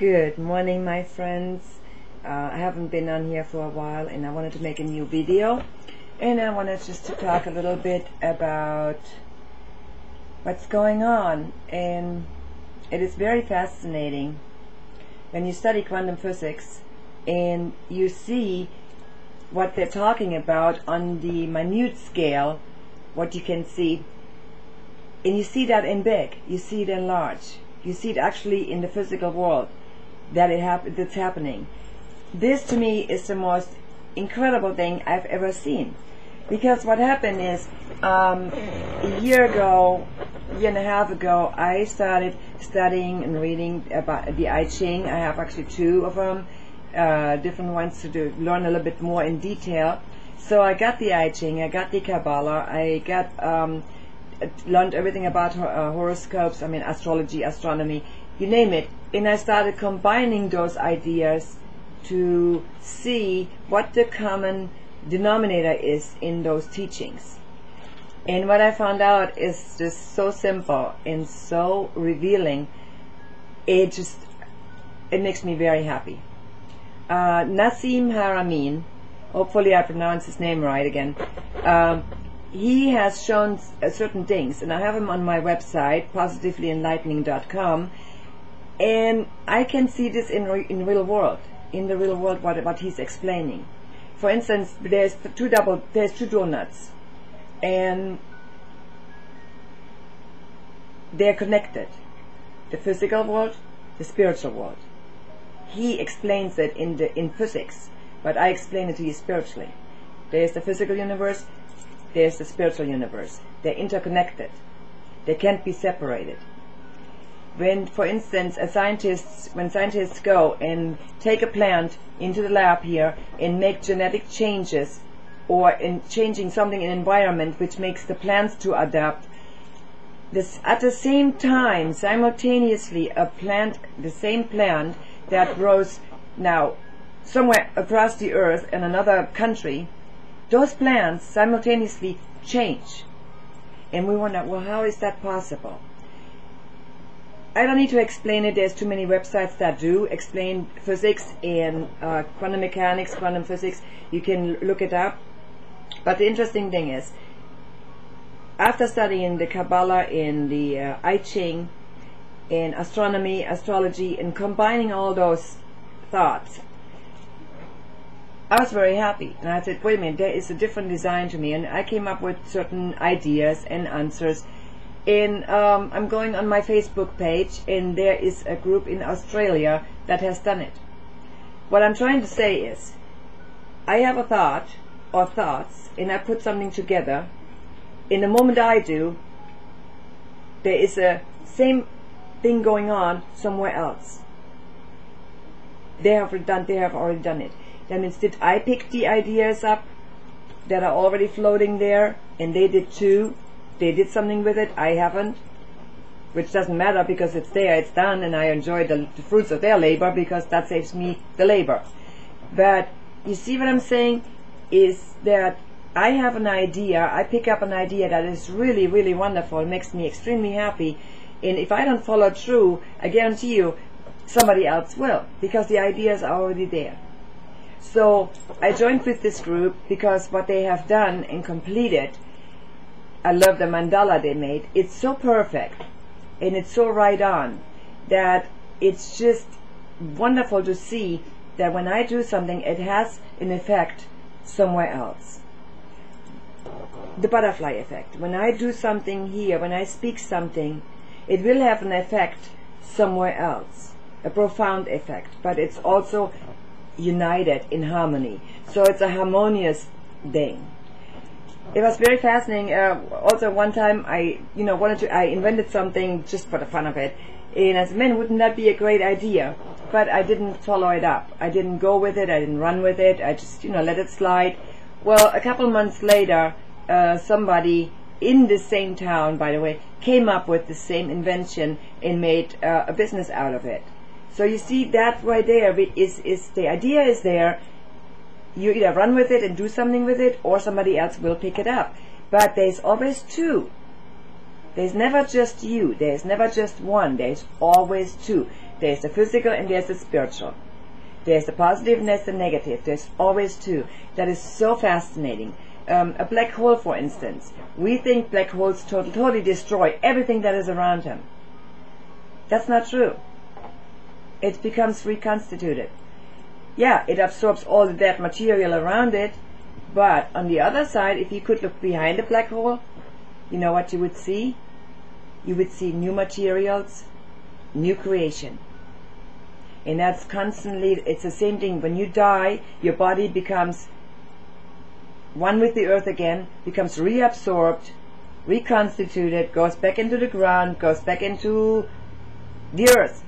Good morning, my friends. I haven't been on here for a while and I wanted to make a new video, and I wanted just to talk a little bit about what's going on. And it is very fascinating when you study quantum physics and you see what they're talking about on the minute scale, what you can see, and you see that in big, you see it in large, you see it actually in the physical world, that that's happening. This to me is the most incredible thing I've ever seen, because what happened is a year and a half ago, I started studying and reading about the I Ching. I have actually two of them, different ones to learn a little bit more in detail. So I got the I Ching, I got the Kabbalah, I got learned everything about horoscopes, astrology, astronomy, you name it, and I started combining those ideas to see what the common denominator is in those teachings. And what I found out is just so simple and so revealing. It makes me very happy. Nassim Haramein, hopefully I pronounced his name right again, he has shown certain things, and I have him on my website, positively-enlightening.com, and I can see this in the real world, what he's explaining. For instance, there's two donuts, and they're connected, the physical world, the spiritual world. He explains it in physics, but I explain it to you spiritually. There's the physical universe, there's the spiritual universe. They're interconnected. They can't be separated. When, for instance, when scientists go and take a plant into the lab here and make genetic changes, or in changing something in environment which makes the plants to adapt, this at the same time, simultaneously, the same plant that grows now somewhere across the earth in another country, those plants simultaneously change. And we wonder, well, how is that possible? I don't need to explain it. There's too many websites that do explain physics and quantum mechanics, quantum physics. You can look it up. But the interesting thing is, after studying the Kabbalah and the I Ching and astronomy, astrology, and combining all those thoughts, I was very happy, and I said, wait a minute, there is a different design to me, and I came up with certain ideas and answers. And I'm going on my Facebook page, and there is a group in Australia that has done it. What I'm trying to say is, I have a thought or thoughts, and I put something together. In the moment I do, there is a same thing going on somewhere else. They have already done it. That means, did I pick the ideas up that are already floating there, and they did too? They did something with it, I haven't, which doesn't matter because it's there, it's done, and I enjoy the fruits of their labor because that saves me the labor. But you see what I'm saying is that I have an idea, I pick up an idea that is really, really wonderful, makes me extremely happy, and if I don't follow through, I guarantee you somebody else will, because the ideas are already there. So I joined with this group because what they have done and completed, I love the mandala they made. It's so perfect and it's so right on that it's just wonderful to see that when I do something, it has an effect somewhere else. The butterfly effect. When I do something here, when I speak something, it will have an effect somewhere else, a profound effect, but it's also united in harmony. So it's a harmonious thing. It was very fascinating. Also, one time I invented something just for the fun of it, and I said, man, wouldn't that be a great idea? But I didn't follow it up. I didn't go with it. I didn't run with it. I just, let it slide. Well, a couple months later, somebody in the same town, by the way, came up with the same invention and made a business out of it. So you see, that right there is the idea is there. You either run with it and do something with it, or somebody else will pick it up. But there's always two. There's never just you. There's never just one. There's always two. There's the physical and there's the spiritual. There's the positive and there's the negative. There's always two. That is so fascinating. A black hole, for instance. We think black holes totally destroy everything that is around them. That's not true. It becomes reconstituted. Yeah, it absorbs all the dead material around it, but on the other side, if you could look behind a black hole, you know what you would see? You would see new materials, new creation. And that's constantly, it's the same thing. When you die, your body becomes one with the earth again, becomes reabsorbed, reconstituted, goes back into the ground, goes back into the earth.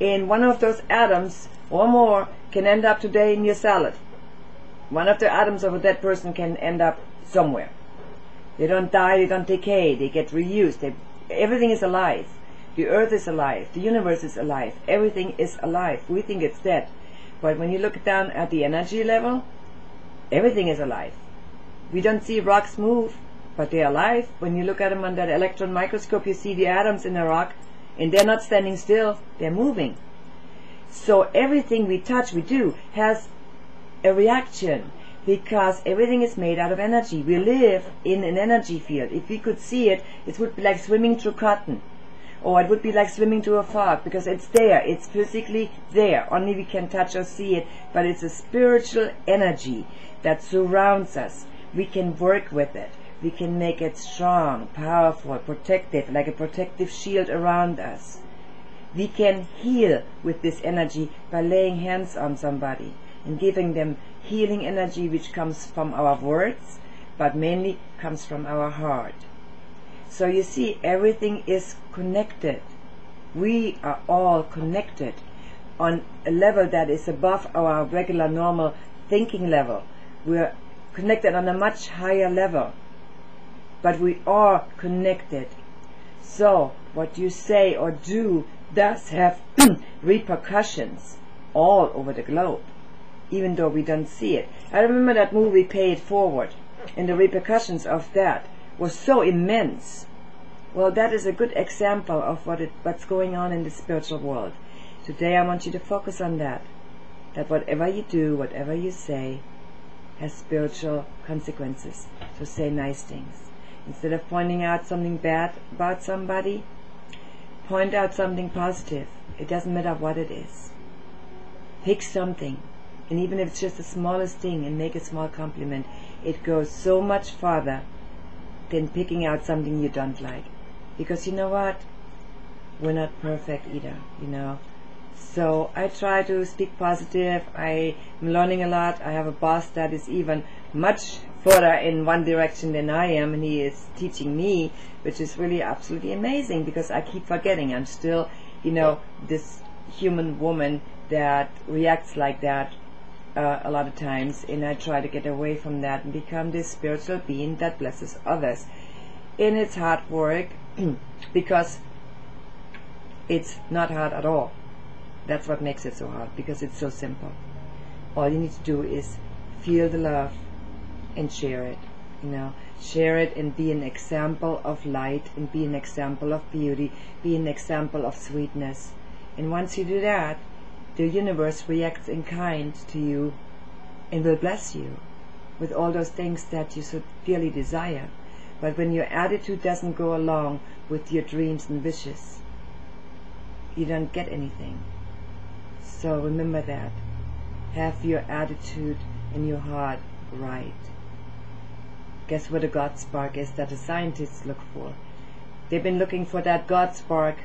And one of those atoms or more can end up today in your salad. One of the atoms of a dead person can end up somewhere. They don't die, they don't decay, they get reused. Everything is alive. The earth is alive, the universe is alive, everything is alive. We think it's dead. But when you look down at the energy level, everything is alive. We don't see rocks move, but they're alive. When you look at them under the electron microscope, you see the atoms in a rock, and they're not standing still, they're moving. So everything we touch, we do, has a reaction, because everything is made out of energy. We live in an energy field. If we could see it, it would be like swimming through cotton. Or it would be like swimming through a fog, because it's there, it's physically there. Only we can touch or see it, but it's a spiritual energy that surrounds us. We can work with it. We can make it strong, powerful, protective, like a protective shield around us. We can heal with this energy by laying hands on somebody and giving them healing energy, which comes from our words, but mainly comes from our heart. So you see, everything is connected. We are all connected on a level that is above our regular normal thinking level. We're connected on a much higher level, but we are connected. So what you say or do does have repercussions all over the globe, even though we don't see it. I remember that movie Pay It Forward, and the repercussions of that was so immense. Well, that is a good example of what's going on in the spiritual world. Today I want you to focus on that whatever you do, whatever you say, has spiritual consequences. So say nice things. Instead of pointing out something bad about somebody, point out something positive. It doesn't matter what it is. Pick something, and even if it's just the smallest thing, and make a small compliment, it goes so much farther than picking out something you don't like. Because you know what? We're not perfect either, you know. So I try to speak positive. I am learning a lot. I have a boss that is even much further in one direction than I am, and he is teaching me, which is really absolutely amazing, because I keep forgetting I'm still, you know, this human woman that reacts like that a lot of times, and I try to get away from that and become this spiritual being that blesses others. And it's hard work, because it's not hard at all. That's what makes it so hard, because it's so simple. All you need to do is feel the love and share it, you know. Share it and be an example of light, and be an example of beauty, be an example of sweetness. And once you do that, the universe reacts in kind to you and will bless you with all those things that you so dearly desire. But when your attitude doesn't go along with your dreams and wishes, you don't get anything. So remember that. Have your attitude and your heart right. Guess what a God spark is that the scientists look for? They've been looking for that God spark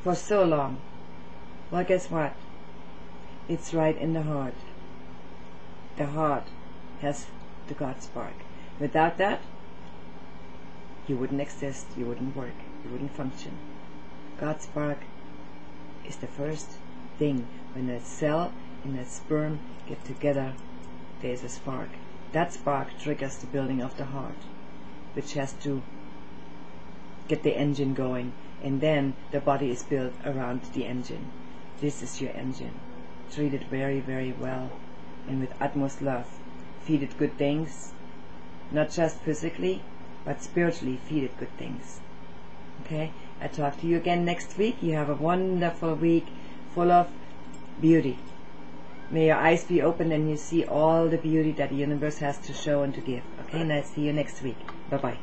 for so long. Well, guess what? It's right in the heart. The heart has the God spark. Without that, you wouldn't exist, you wouldn't work, you wouldn't function. God spark is the first thing. When a cell and a sperm get together, there's a spark. That spark triggers the building of the heart, which has to get the engine going, and then the body is built around the engine. This is your engine. Treat it very, very well, and with utmost love. Feed it good things, not just physically, but spiritually. Feed it good things. Okay? I talk to you again next week. You have a wonderful week. full of beauty. May your eyes be open and you see all the beauty that the universe has to show and to give. Okay, and I'll see you next week. Bye-bye.